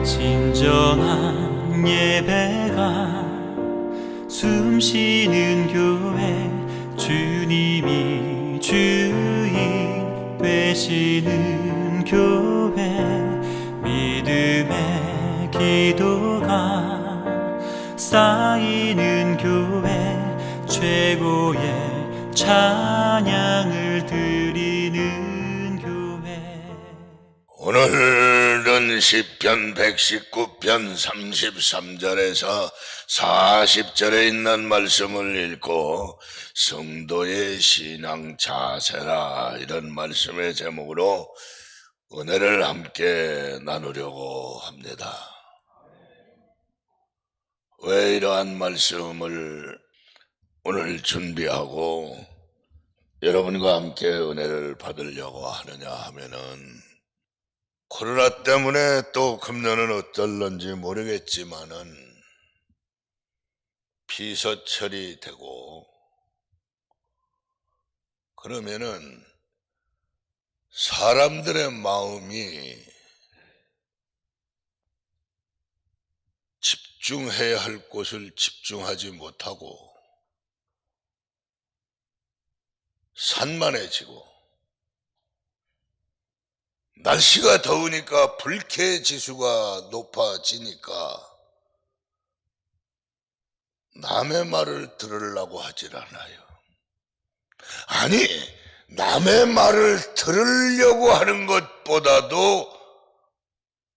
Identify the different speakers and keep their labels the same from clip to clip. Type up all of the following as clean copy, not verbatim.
Speaker 1: 진정한 예배가 숨쉬는 교회, 주님이 주인 되시는 교회, 믿음의 기도가 쌓이는 교회, 최고의 찬양을 드리는 교회.
Speaker 2: 오늘은 시편 119편 33절에서 40절에 있는 말씀을 읽고 성도의 신앙 자세라, 이런 말씀의 제목으로 은혜를 함께 나누려고 합니다. 왜 이러한 말씀을 오늘 준비하고 여러분과 함께 은혜를 받으려고 하느냐 하면은, 코로나 때문에 또 금년은 어떨런지 모르겠지만은 비서철이 되고 그러면은 사람들의 마음이 집중해야 할 곳을 집중하지 못하고 산만해지고, 날씨가 더우니까 불쾌지수가 높아지니까 남의 말을 들으려고 하질 않아요. 아니, 남의 말을 들으려고 하는 것보다도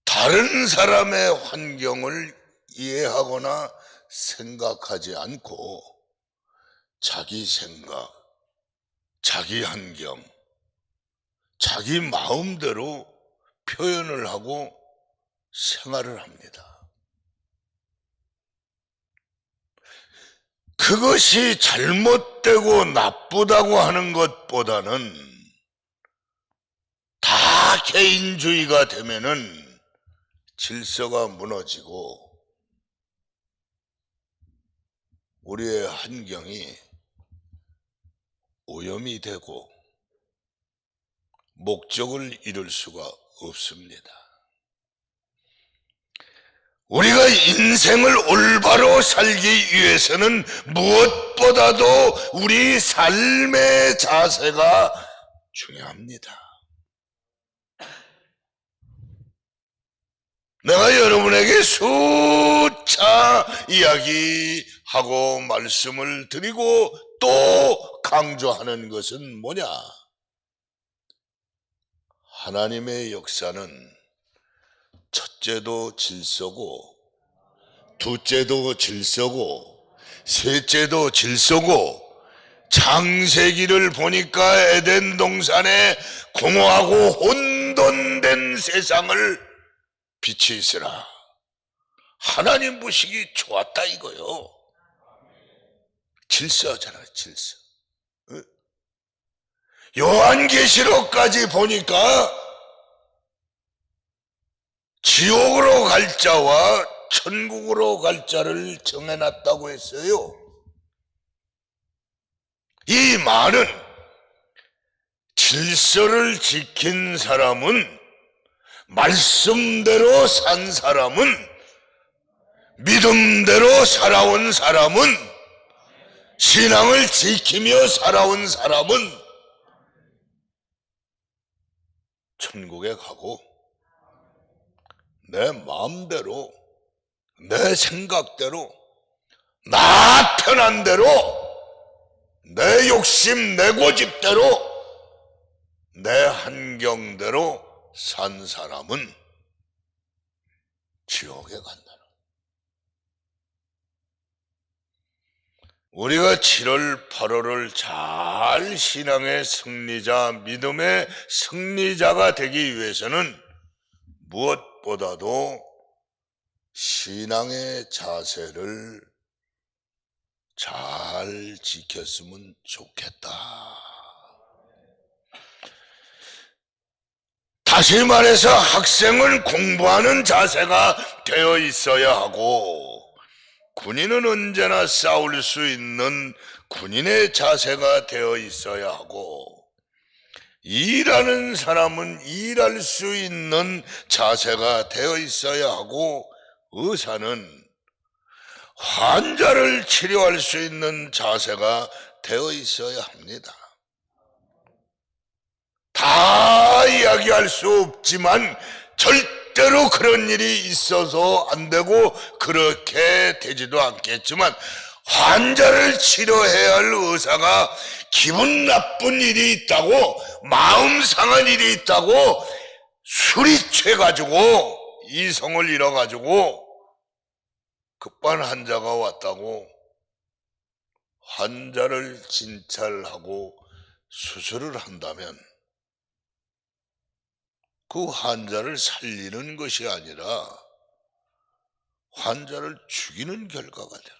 Speaker 2: 다른 사람의 환경을 이해하거나 생각하지 않고 자기 생각, 자기 환경, 자기 마음대로 표현을 하고 생활을 합니다. 그것이 잘못되고 나쁘다고 하는 것보다는 다 개인주의가 되면은 질서가 무너지고 우리의 환경이 오염이 되고 목적을 이룰 수가 없습니다. 우리가 인생을 올바로 살기 위해서는 무엇보다도 우리 삶의 자세가 중요합니다. 내가 여러분에게 수차 이야기하고 말씀을 드리고 또 강조하는 것은 뭐냐? 하나님의 역사는 첫째도 질서고, 둘째도 질서고, 셋째도 질서고, 창세기를 보니까 에덴 동산에 공허하고 혼돈된 세상을 빛이 있으라, 하나님 보시기 좋았다 이거요. 질서잖아, 질서. 요한계시록까지 보니까 지옥으로 갈 자와 천국으로 갈 자를 정해놨다고 했어요. 이 말은 질서를 지킨 사람은, 말씀대로 산 사람은, 믿음대로 살아온 사람은, 신앙을 지키며 살아온 사람은 천국에 가고, 내 마음대로, 내 생각대로, 나 편한 대로, 내 욕심, 내 고집대로, 내 환경대로 산 사람은 지옥에 간다는. 우리가 7월, 8월을 잘 신앙의 승리자, 믿음의 승리자가 되기 위해서는 무엇보다도 신앙의 자세를 잘 지켰으면 좋겠다. 다시 말해서 학생은 공부하는 자세가 되어 있어야 하고, 군인은 언제나 싸울 수 있는 군인의 자세가 되어 있어야 하고, 일하는 사람은 일할 수 있는 자세가 되어 있어야 하고, 의사는 환자를 치료할 수 있는 자세가 되어 있어야 합니다. 다 이야기할 수 없지만 절대로 그런 일이 있어서 안 되고 그렇게 되지도 않겠지만, 환자를 치료해야 할 의사가 기분 나쁜 일이 있다고, 마음 상한 일이 있다고, 술이 취해가지고 이성을 잃어가지고 급한 환자가 왔다고 환자를 진찰하고 수술을 한다면 그 환자를 살리는 것이 아니라 환자를 죽이는 결과가 돼요.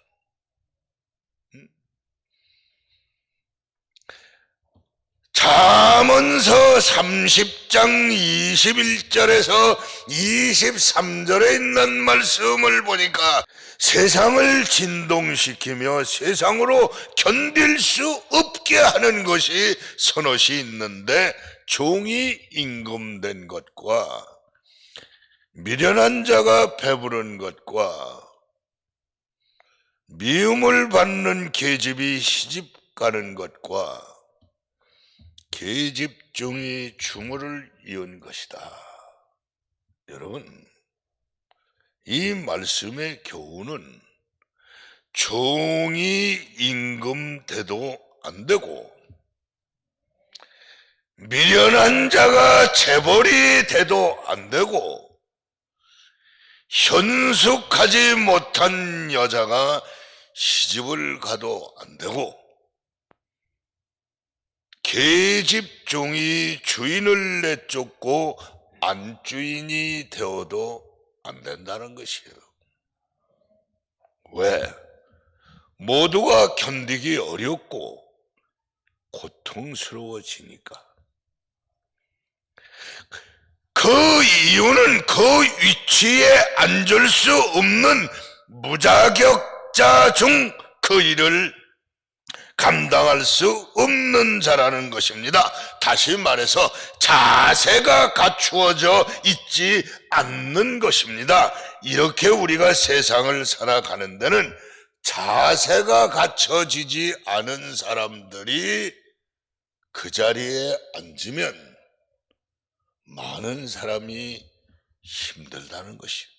Speaker 2: 잠언서 30장 21절에서 23절에 있는 말씀을 보니까 세상을 진동시키며 세상으로 견딜 수 없게 하는 것이 서너시 있는데, 종이 임금된 것과 미련한 자가 배부른 것과 미움을 받는 계집이 시집가는 것과 계집종이 중을 이은 것이다. 여러분, 이 말씀의 교훈은 종이 임금돼도 안 되고 미련한 자가 재벌이 돼도 안 되고 현숙하지 못한 여자가 시집을 가도 안 되고 계집종이 주인을 내쫓고 안주인이 되어도 안 된다는 것이에요. 왜? 모두가 견디기 어렵고 고통스러워지니까. 그 이유는 그 위치에 앉을 수 없는 무자격자 중 그 일을 감당할 수 없는 자라는 것입니다. 다시 말해서 자세가 갖추어져 있지 않는 것입니다. 이렇게 우리가 세상을 살아가는 데는 자세가 갖춰지지 않은 사람들이 그 자리에 앉으면 많은 사람이 힘들다는 것이에요.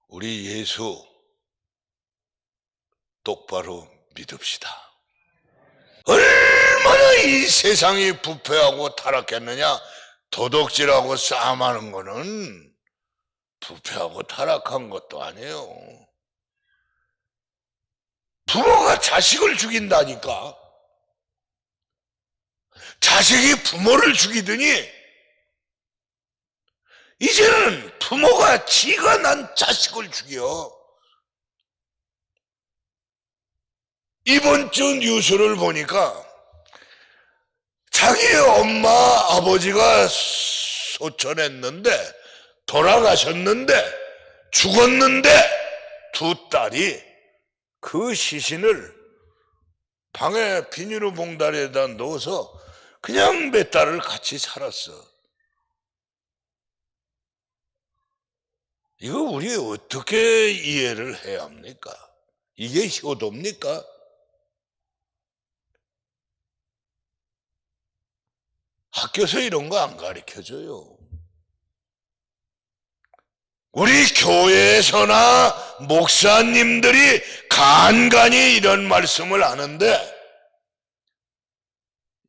Speaker 2: 우리 예수 똑바로 믿읍시다. 얼마나 이 세상이 부패하고 타락했느냐. 도둑질하고 싸움하는 거는 부패하고 타락한 것도 아니에요. 부모가 자식을 죽인다니까. 자식이 부모를 죽이더니 이제는 부모가 지가 난 자식을 죽여. 이번 주 뉴스를 보니까 자기 엄마 아버지가 소천했는데, 돌아가셨는데, 죽었는데 두 딸이 그 시신을 방에 비닐로 봉다리에다 넣어서 그냥 몇 달을 같이 살았어. 이거 우리 어떻게 이해를 해야 합니까? 이게 효도입니까? 학교에서 이런 거 안 가르쳐줘요. 우리 교회에서나 목사님들이 간간히 이런 말씀을 하는데,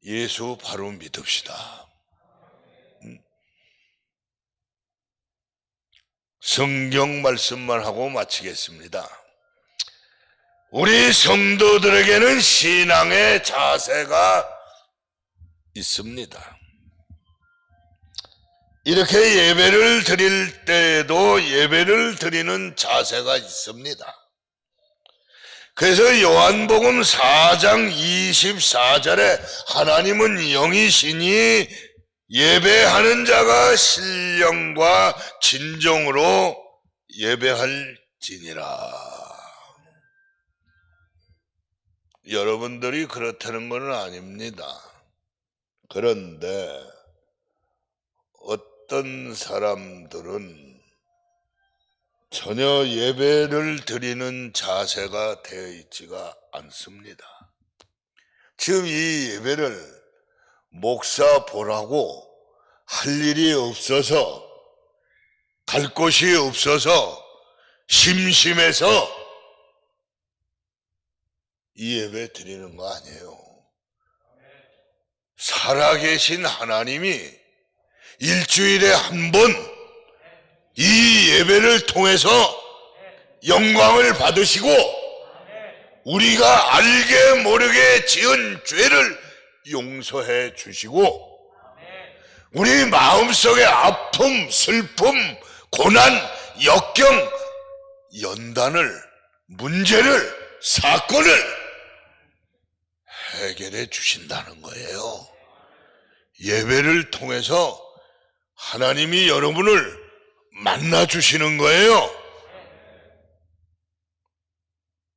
Speaker 2: 예수 바로 믿읍시다. 성경 말씀만 하고 마치겠습니다. 우리 성도들에게는 신앙의 자세가 있습니다. 이렇게 예배를 드릴 때에도 예배를 드리는 자세가 있습니다. 그래서 요한복음 4장 24절에 하나님은 영이시니 예배하는 자가 신령과 진정으로 예배할지니라. 여러분들이 그렇다는 건 아닙니다. 그런데 어떤 사람들은 전혀 예배를 드리는 자세가 되어 있지가 않습니다. 지금 이 예배를 목사 보라고 할 일이 없어서, 갈 곳이 없어서, 심심해서 이 예배 드리는 거 아니에요. 살아계신 하나님이 일주일에 한 번 이 예배를 통해서 영광을 받으시고, 우리가 알게 모르게 지은 죄를 용서해 주시고, 우리 마음속의 아픔, 슬픔, 고난, 역경, 연단을, 문제를, 사건을 해결해 주신다는 거예요. 예배를 통해서 하나님이 여러분을 만나 주시는 거예요.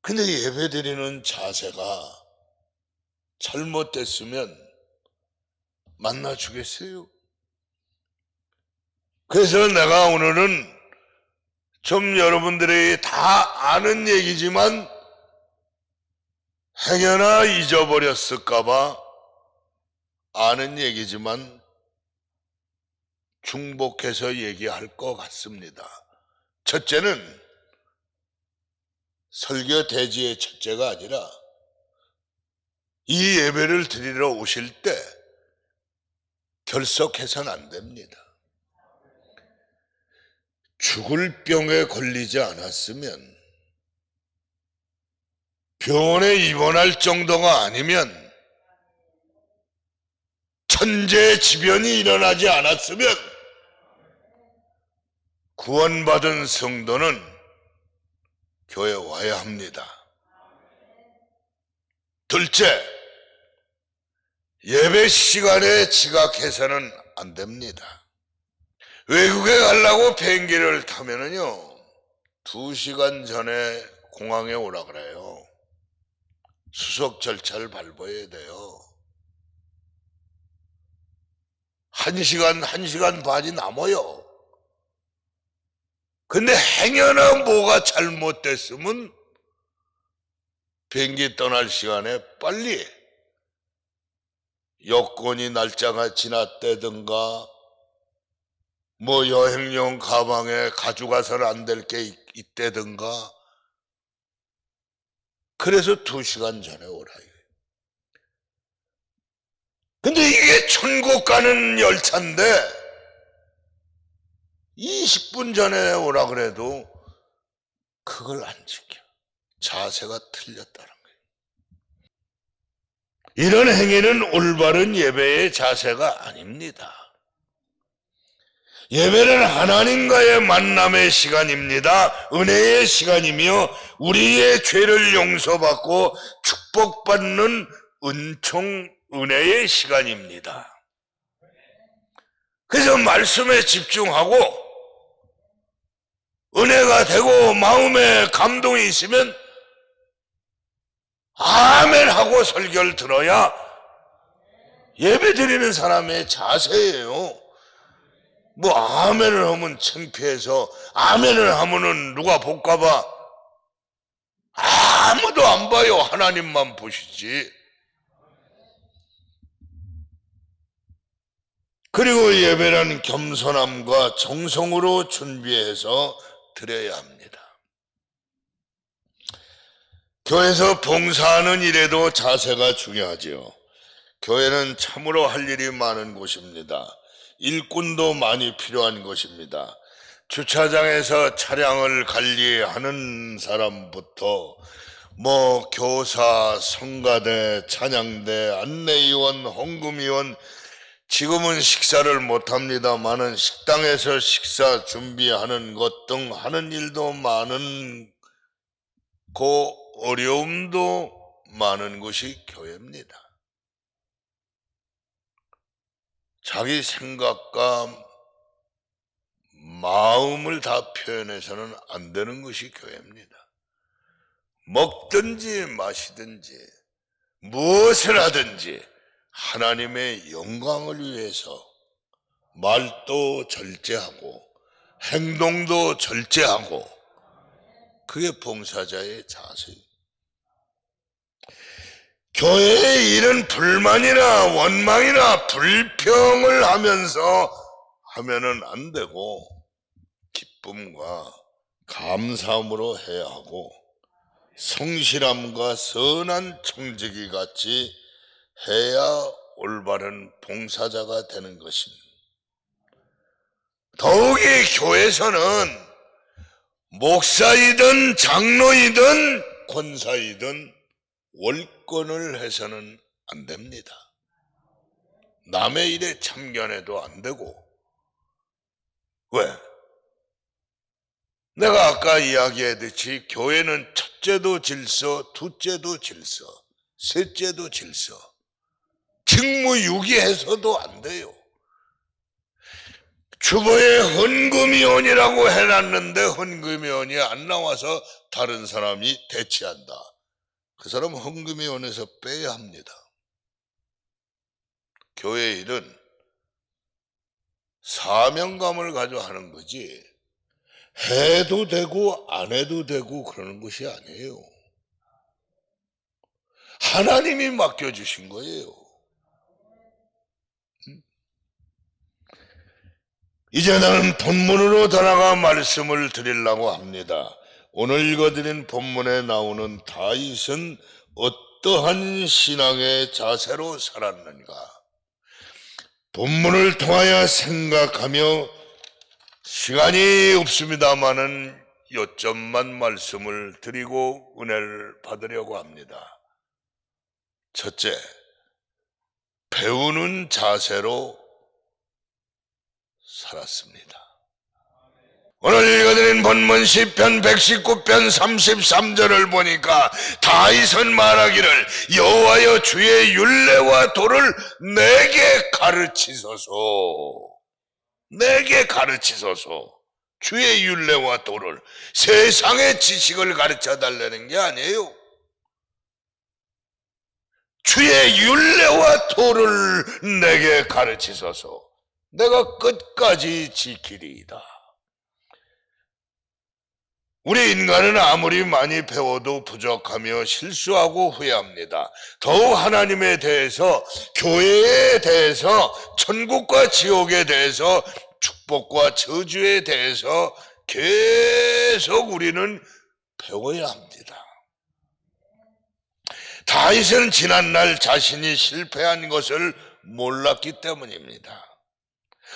Speaker 2: 근데 예배 드리는 자세가 잘못됐으면 만나 주겠어요? 그래서 내가 오늘은 좀 여러분들이 다 아는 얘기지만 행여나 잊어버렸을까봐 아는 얘기지만 중복해서 얘기할 것 같습니다. 첫째는 설교 대지의 첫째가 아니라 이 예배를 드리러 오실 때 결석해서는 안 됩니다. 죽을 병에 걸리지 않았으면, 병원에 입원할 정도가 아니면, 천재지변이 일어나지 않았으면 구원받은 성도는 교회 와야 합니다. 둘째, 예배 시간에 지각해서는 안 됩니다. 외국에 가려고 비행기를 타면은요, 2시간 전에 공항에 오라 그래요. 수속 절차를 밟아야 돼요. 1시간 반이 남아요. 근데 행여나 뭐가 잘못됐으면 비행기 떠날 시간에 빨리 여권이 날짜가 지났다든가 뭐 여행용 가방에 가져가서는 안 될 게 있다든가, 그래서 2시간 전에 오라. 근데 이게 천국 가는 열차인데 20분 전에 오라 그래도 그걸 안 지켜. 자세가 틀렸다는 거예요. 이런 행위는 올바른 예배의 자세가 아닙니다. 예배는 하나님과의 만남의 시간입니다. 은혜의 시간이며 우리의 죄를 용서받고 축복받는 은총, 은혜의 시간입니다. 그래서 말씀에 집중하고 은혜가 되고 마음에 감동이 있으면 아멘 하고 설교를 들어야 예배 드리는 사람의 자세예요. 뭐 아멘을 하면 창피해서, 아멘을 하면은 누가 볼까봐 아무도 안 봐요. 하나님만 보시지. 그리고 예배는 겸손함과 정성으로 준비해서 드려야 합니다. 교회에서 봉사하는 일에도 자세가 중요하지요. 교회는 참으로 할 일이 많은 곳입니다. 일꾼도 많이 필요한 곳입니다. 주차장에서 차량을 관리하는 사람부터 뭐 교사, 성가대, 찬양대, 안내위원, 헌금위원, 지금은 식사를 못합니다마는 식당에서 식사 준비하는 것 등 하는 일도 많은, 그 어려움도 많은 곳이 교회입니다. 자기 생각과 마음을 다 표현해서는 안 되는 것이 교회입니다. 먹든지 마시든지 무엇을 하든지 하나님의 영광을 위해서 말도 절제하고 행동도 절제하고, 그게 봉사자의 자세. 교회에 이런 불만이나 원망이나 불평을 하면은 안 되고, 기쁨과 감사함으로 해야 하고, 성실함과 선한 청지기 같이 해야 올바른 봉사자가 되는 것입니다. 더욱이 교회에서는 목사이든 장로이든 권사이든 월권을 해서는 안 됩니다. 남의 일에 참견해도 안 되고. 왜? 내가 아까 이야기했듯이 교회는 첫째도 질서, 둘째도 질서, 셋째도 질서, 직무유기해서도 안 돼요. 주보에 헌금위원이라고 해놨는데 헌금위원이 안 나와서 다른 사람이 대체한다. 그 사람 헌금위원회에서 빼야 합니다. 교회 일은 사명감을 가지고 하는 거지, 해도 되고 안 해도 되고 그러는 것이 아니에요. 하나님이 맡겨주신 거예요. 이제 나는 본문으로 돌아가 말씀을 드리려고 합니다. 오늘 읽어드린 본문에 나오는 다윗은 어떠한 신앙의 자세로 살았는가? 본문을 통하여 생각하며, 시간이 없습니다마는 요점만 말씀을 드리고 은혜를 받으려고 합니다. 첫째, 배우는 자세로 살았습니다. 오늘 읽어드린 본문 시편 119편 33절을 보니까 다윗은 말하기를, 여호와여 주의 율례와 도를 내게 가르치소서. 내게 가르치소서. 주의 율례와 도를, 세상의 지식을 가르쳐 달라는 게 아니에요. 주의 율례와 도를 내게 가르치소서. 내가 끝까지 지키리이다. 우리 인간은 아무리 많이 배워도 부족하며 실수하고 후회합니다. 더욱 하나님에 대해서, 교회에 대해서, 천국과 지옥에 대해서, 축복과 저주에 대해서 계속 우리는 배워야 합니다. 다윗은 지난날 자신이 실패한 것을 몰랐기 때문입니다.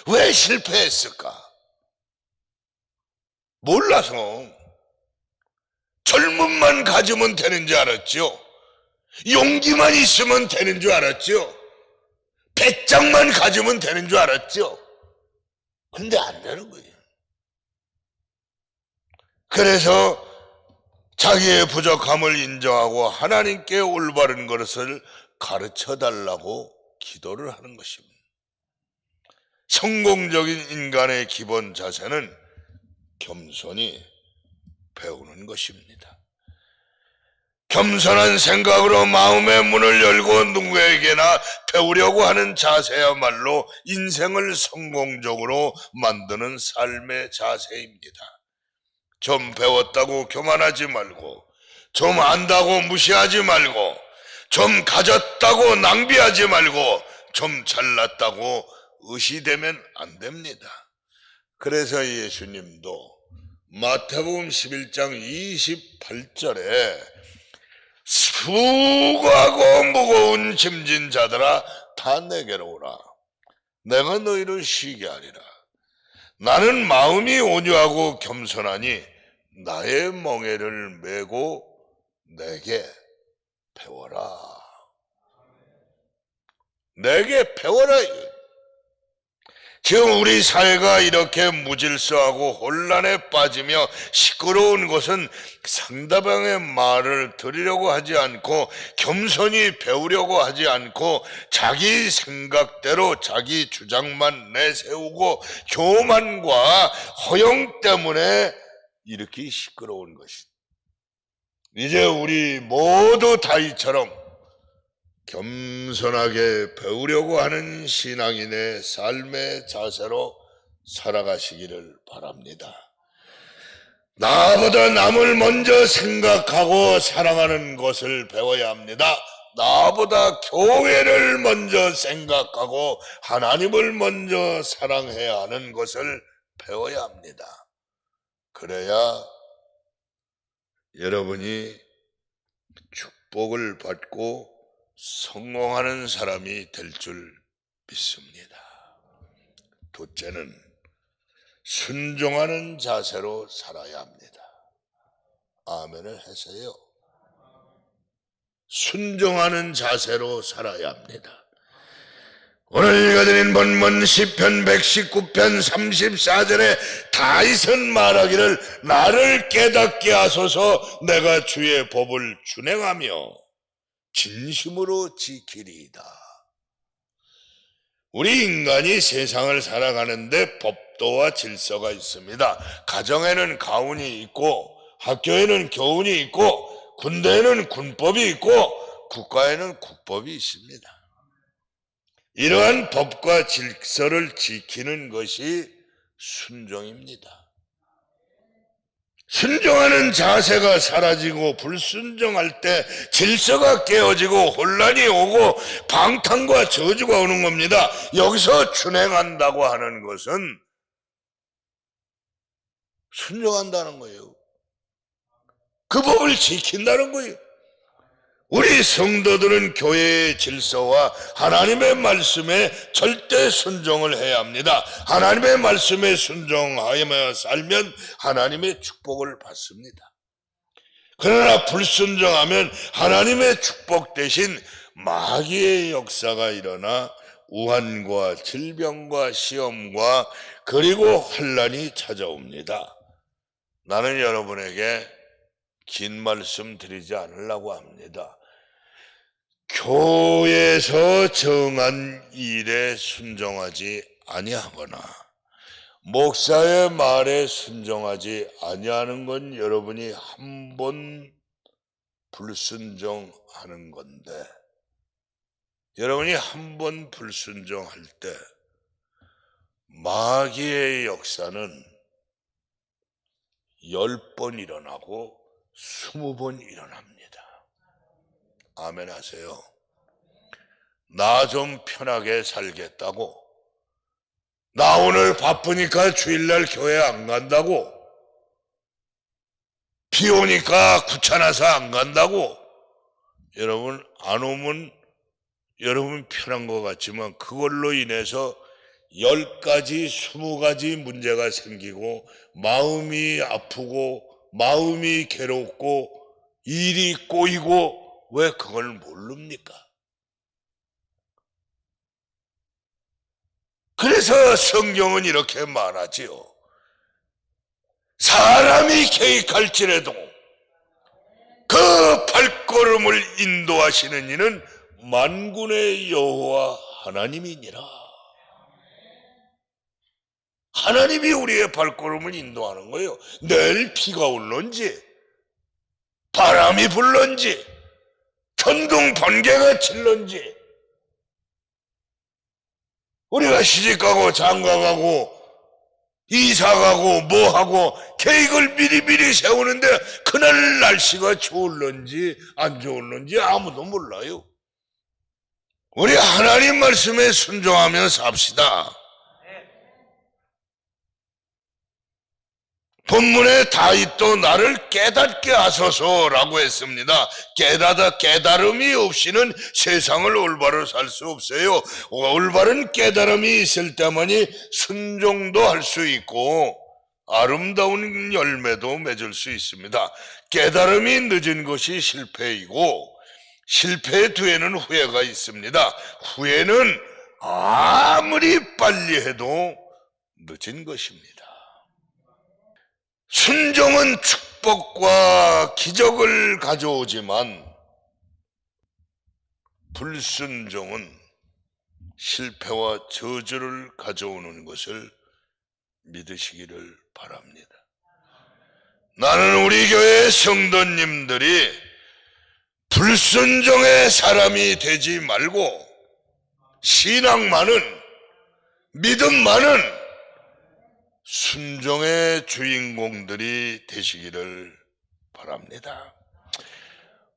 Speaker 2: 왜 실패했을까? 몰라서. 젊음만 가지면 되는 줄 알았죠. 용기만 있으면 되는 줄 알았죠. 배짱만 가지면 되는 줄 알았죠. 근데 안 되는 거예요. 그래서 자기의 부족함을 인정하고 하나님께 올바른 것을 가르쳐 달라고 기도를 하는 것입니다. 성공적인 인간의 기본 자세는 겸손히 배우는 것입니다. 겸손한 생각으로 마음의 문을 열고 누구에게나 배우려고 하는 자세야말로 인생을 성공적으로 만드는 삶의 자세입니다. 좀 배웠다고 교만하지 말고, 좀 안다고 무시하지 말고, 좀 가졌다고 낭비하지 말고, 좀 잘났다고 의시되면 안 됩니다. 그래서 예수님도 마태복음 11장 28절에 수고하고 무거운 짐진 자들아 다 내게로 오라. 내가 너희를 쉬게 하리라. 나는 마음이 온유하고 겸손하니 나의 멍에를 메고 내게 배워라. 내게 배워라. 지금 우리 사회가 이렇게 무질서하고 혼란에 빠지며 시끄러운 것은 상대방의 말을 들으려고 하지 않고, 겸손히 배우려고 하지 않고, 자기 생각대로 자기 주장만 내세우고 교만과 허영 때문에 이렇게 시끄러운 것이다. 이제 우리 모두 다윗처럼 겸손하게 배우려고 하는 신앙인의 삶의 자세로 살아가시기를 바랍니다. 나보다 남을 먼저 생각하고 사랑하는 것을 배워야 합니다. 나보다 교회를 먼저 생각하고 하나님을 먼저 사랑해야 하는 것을 배워야 합니다. 그래야 여러분이 축복을 받고 성공하는 사람이 될 줄 믿습니다. 둘째는 순종하는 자세로 살아야 합니다. 아멘을 하세요. 순종하는 자세로 살아야 합니다. 오늘 읽어드린 본문 시편 119편 34절에 다윗은 말하기를 나를 깨닫게 하소서 내가 주의 법을 준행하며 진심으로 지키리이다. 우리 인간이 세상을 살아가는데 법도와 질서가 있습니다. 가정에는 가훈이 있고 학교에는 교훈이 있고 군대에는 군법이 있고 국가에는 국법이 있습니다. 이러한 법과 질서를 지키는 것이 순종입니다. 순종하는 자세가 사라지고 불순종할 때 질서가 깨어지고 혼란이 오고 방탕과 저주가 오는 겁니다. 여기서 준행한다고 하는 것은 순종한다는 거예요. 그 법을 지킨다는 거예요. 우리 성도들은 교회의 질서와 하나님의 말씀에 절대 순종을 해야 합니다. 하나님의 말씀에 순종하며 살면 하나님의 축복을 받습니다. 그러나 불순종하면 하나님의 축복 대신 마귀의 역사가 일어나 우환과 질병과 시험과 그리고 환난이 찾아옵니다. 나는 여러분에게 긴 말씀 드리지 않으려고 합니다. 교회에서 정한 일에 순종하지 아니하거나 목사의 말에 순종하지 아니하는 건 여러분이 한 번 불순종하는 건데, 여러분이 한 번 불순종할 때 마귀의 역사는 10번 일어나고 20번 일어납니다. 아멘 하세요. 나 좀 편하게 살겠다고, 나 오늘 바쁘니까 주일날 교회 안 간다고, 비 오니까 귀찮아서 안 간다고, 여러분 안 오면 여러분 편한 것 같지만 그걸로 인해서 10가지 20가지 문제가 생기고 마음이 아프고 마음이 괴롭고 일이 꼬이고, 왜 그걸 모릅니까? 그래서 성경은 이렇게 말하지요. 사람이 개입할지라도 그 발걸음을 인도하시는 이는 만군의 여호와 하나님이니라. 하나님이 우리의 발걸음을 인도하는 거예요. 내일 비가 올런지 바람이 불런지 천둥 번개가 칠런지, 우리가 시집가고 장가가고 이사가고 뭐하고 계획을 미리미리 세우는데 그날 날씨가 좋을런지 안 좋을런지 아무도 몰라요. 우리 하나님 말씀에 순종하며 삽시다. 본문에 다윗도 나를 깨닫게 하소서라고 했습니다. 깨달음이 없이는 세상을 올바로 살 수 없어요. 올바른 깨달음이 있을 때만이 순종도 할 수 있고 아름다운 열매도 맺을 수 있습니다. 깨달음이 늦은 것이 실패이고 실패의 뒤에는 후회가 있습니다. 후회는 아무리 빨리 해도 늦은 것입니다. 순종은 축복과 기적을 가져오지만 불순종은 실패와 저주를 가져오는 것을 믿으시기를 바랍니다. 나는 우리 교회 성도님들이 불순종의 사람이 되지 말고 신앙 많은, 믿음 많은 순종의 주인공들이 되시기를 바랍니다.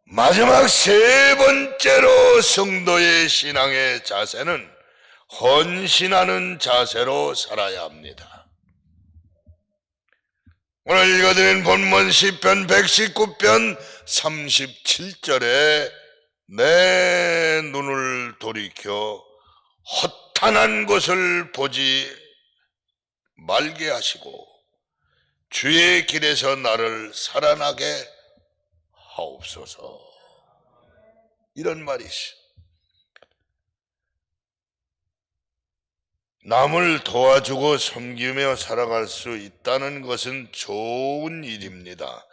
Speaker 2: 마지막 세 번째로 성도의 신앙의 자세는 헌신하는 자세로 살아야 합니다. 오늘 읽어드린 본문 시편 119편 37절에 내 눈을 돌이켜 허탄한 것을 보지 말게 하시고 주의 길에서 나를 살아나게 하옵소서. 이런 말이 있어요. 남을 도와주고 섬기며 살아갈 수 있다는 것은 좋은 일입니다.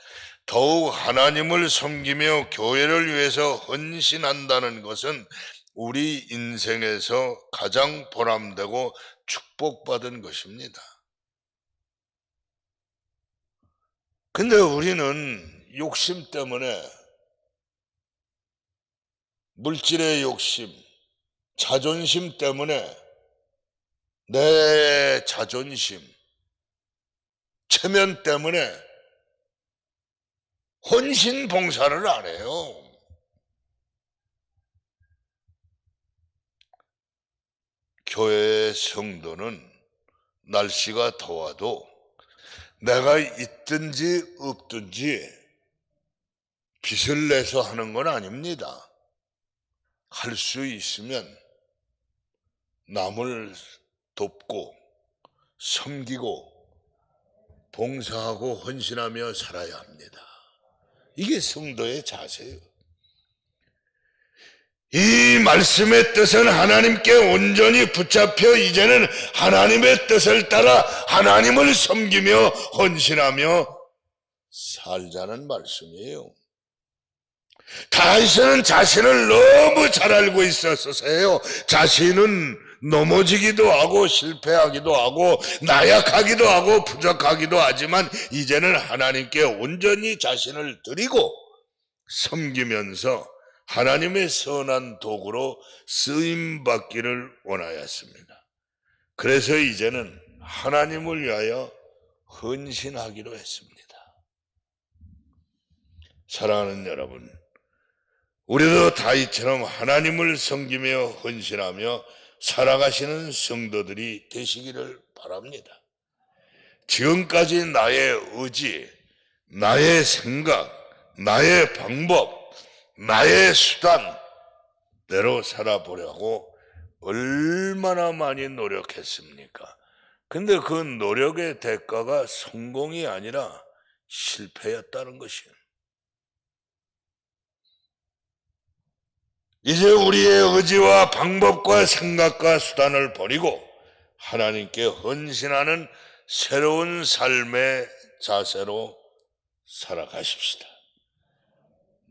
Speaker 2: 더욱 하나님을 섬기며 교회를 위해서 헌신한다는 것은 우리 인생에서 가장 보람되고 축복받은 것입니다. 근데 우리는 욕심 때문에, 물질의 욕심, 자존심 때문에 내 자존심, 체면 때문에 헌신 봉사를 안 해요. 교회의 성도는 날씨가 더워도 내가 있든지 없든지 빚을 내서 하는 건 아닙니다. 할 수 있으면 남을 돕고 섬기고 봉사하고 헌신하며 살아야 합니다. 이게 성도의 자세예요. 이 말씀의 뜻은 하나님께 온전히 붙잡혀 이제는 하나님의 뜻을 따라 하나님을 섬기며 헌신하며 살자는 말씀이에요. 다윗은 자신을 너무 잘 알고 있었어요. 자신은 넘어지기도 하고 실패하기도 하고 나약하기도 하고 부족하기도 하지만 이제는 하나님께 온전히 자신을 드리고 섬기면서 하나님의 선한 도구로 쓰임받기를 원하였습니다. 그래서 이제는 하나님을 위하여 헌신하기로 했습니다. 사랑하는 여러분, 우리도 다윗처럼 하나님을 섬기며 헌신하며 살아가시는 성도들이 되시기를 바랍니다. 지금까지 나의 의지, 나의 생각, 나의 방법, 나의 수단대로 살아보려고 얼마나 많이 노력했습니까? 근데 그 노력의 대가가 성공이 아니라 실패였다는 것이에요. 이제 우리의 의지와 방법과 생각과 수단을 버리고 하나님께 헌신하는 새로운 삶의 자세로 살아가십시다.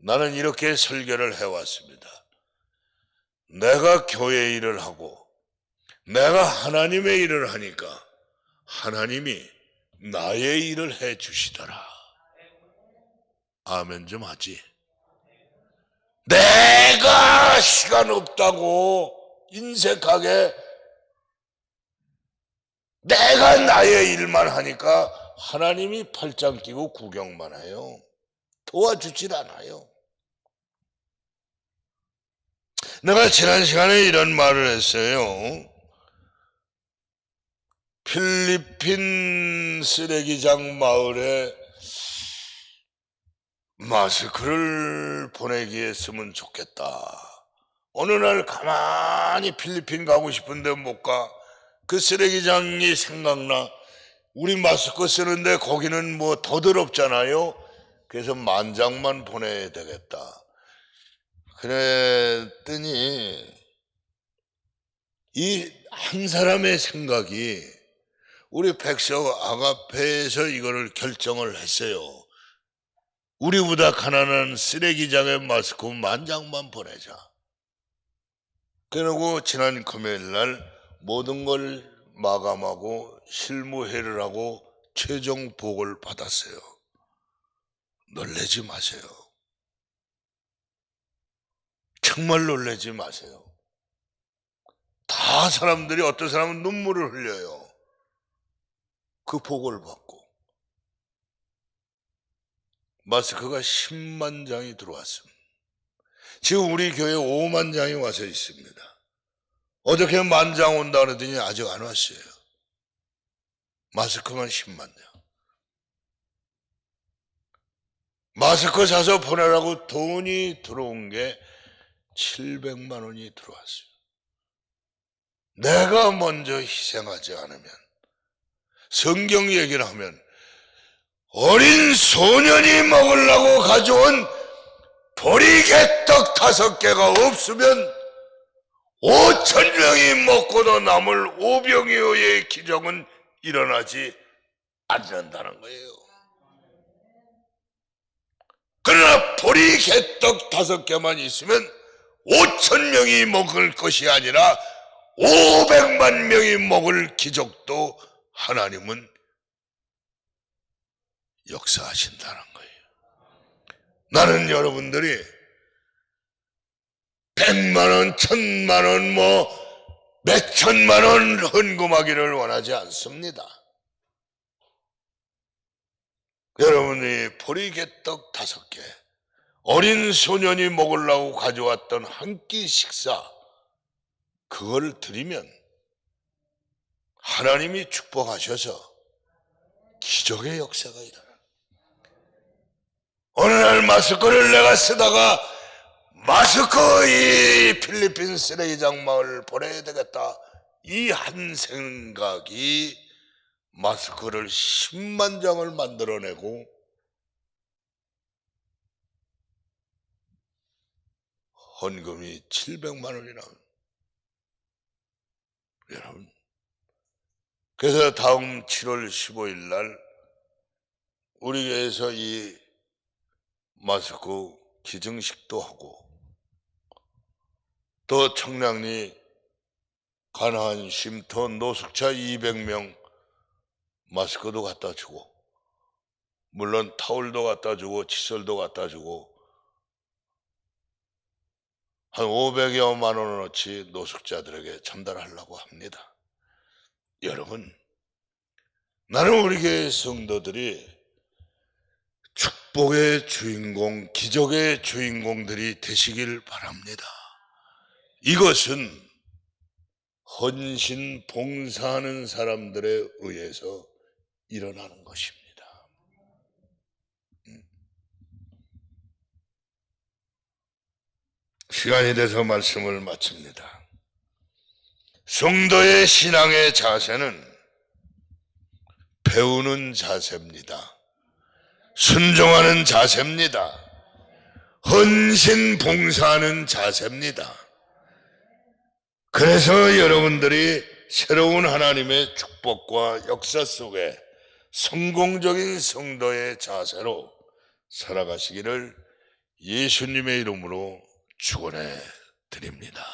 Speaker 2: 나는 이렇게 설교를 해왔습니다. 내가 교회 일을 하고 내가 하나님의 일을 하니까 하나님이 나의 일을 해 주시더라. 아멘 좀 하지. 내가 시간 없다고 인색하게 내가 나의 일만 하니까 하나님이 팔짱 끼고 구경만 해요. 도와주질 않아요. 내가 지난 시간에 이런 말을 했어요. 필리핀 쓰레기장 마을에 마스크를 보내기 했으면 좋겠다. 어느 날 가만히 필리핀 가고 싶은데 못 가. 그 쓰레기장이 생각나. 우리 마스크 쓰는데 거기는 뭐 더 더럽잖아요. 그래서 10,000장만 보내야 되겠다. 그랬더니 이 한 사람의 생각이 우리 백석 아가페에서 이거를 결정을 했어요. 우리보다 가난한 쓰레기장에 마스크 10,000장만 보내자. 그러고 지난 금요일 날 모든 걸 마감하고 실무회를 하고 최종 보고를 받았어요. 놀라지 마세요. 정말 놀라지 마세요. 다 사람들이, 어떤 사람은 눈물을 흘려요. 그 복을 받고. 마스크가 10만 장이 들어왔습니다. 지금 우리 교회 5만 장이 와서 있습니다. 어저께 10,000장 온다 그러더니 아직 안 왔어요. 마스크만 10만 장. 마스크 사서 보내라고 돈이 들어온 게 700만 원이 들어왔어요. 내가 먼저 희생하지 않으면, 성경 얘기를 하면 어린 소년이 먹으려고 가져온 보리개떡 5개가 없으면 5,000명이 먹고도 남을 오병이어의 기적은 일어나지 않는다는 거예요. 그러나 보리개떡 5개만 있으면 5,000명이 먹을 것이 아니라 500만 명이 먹을 기적도 하나님은 역사하신다는 거예요. 나는 여러분들이 100만 원, 1,000만 원, 몇천만 원 헌금하기를 원하지 않습니다. 여러분이 보리개떡 5개, 어린 소년이 먹으려고 가져왔던 한 끼 식사, 그걸 드리면 하나님이 축복하셔서 기적의 역사가 일어나. 어느 날 마스크를 내가 쓰다가 마스크 이 필리핀 쓰레기장 마을 보내야 되겠다, 이 한 생각이 마스크를 10만 장을 만들어내고 헌금이 700만 원이나. 여러분, 그래서 다음 7월 15일 날 우리 교회에서 이 마스크 기증식도 하고, 또 청량리 가나안 쉼터 노숙자 200명 마스크도 갖다 주고, 물론 타올도 갖다 주고 칫솔도 갖다 주고 한 500여만 원어치 노숙자들에게 전달하려고 합니다. 여러분, 나는 우리 교회 성도들이 축복의 주인공, 기적의 주인공들이 되시길 바랍니다. 이것은 헌신 봉사하는 사람들에 의해서 일어나는 것입니다. 시간이 돼서 말씀을 마칩니다. 성도의 신앙의 자세는 배우는 자세입니다. 순종하는 자세입니다. 헌신 봉사하는 자세입니다. 그래서 여러분들이 새로운 하나님의 축복과 역사 속에 성공적인 성도의 자세로 살아가시기를 예수님의 이름으로 축원해 드립니다.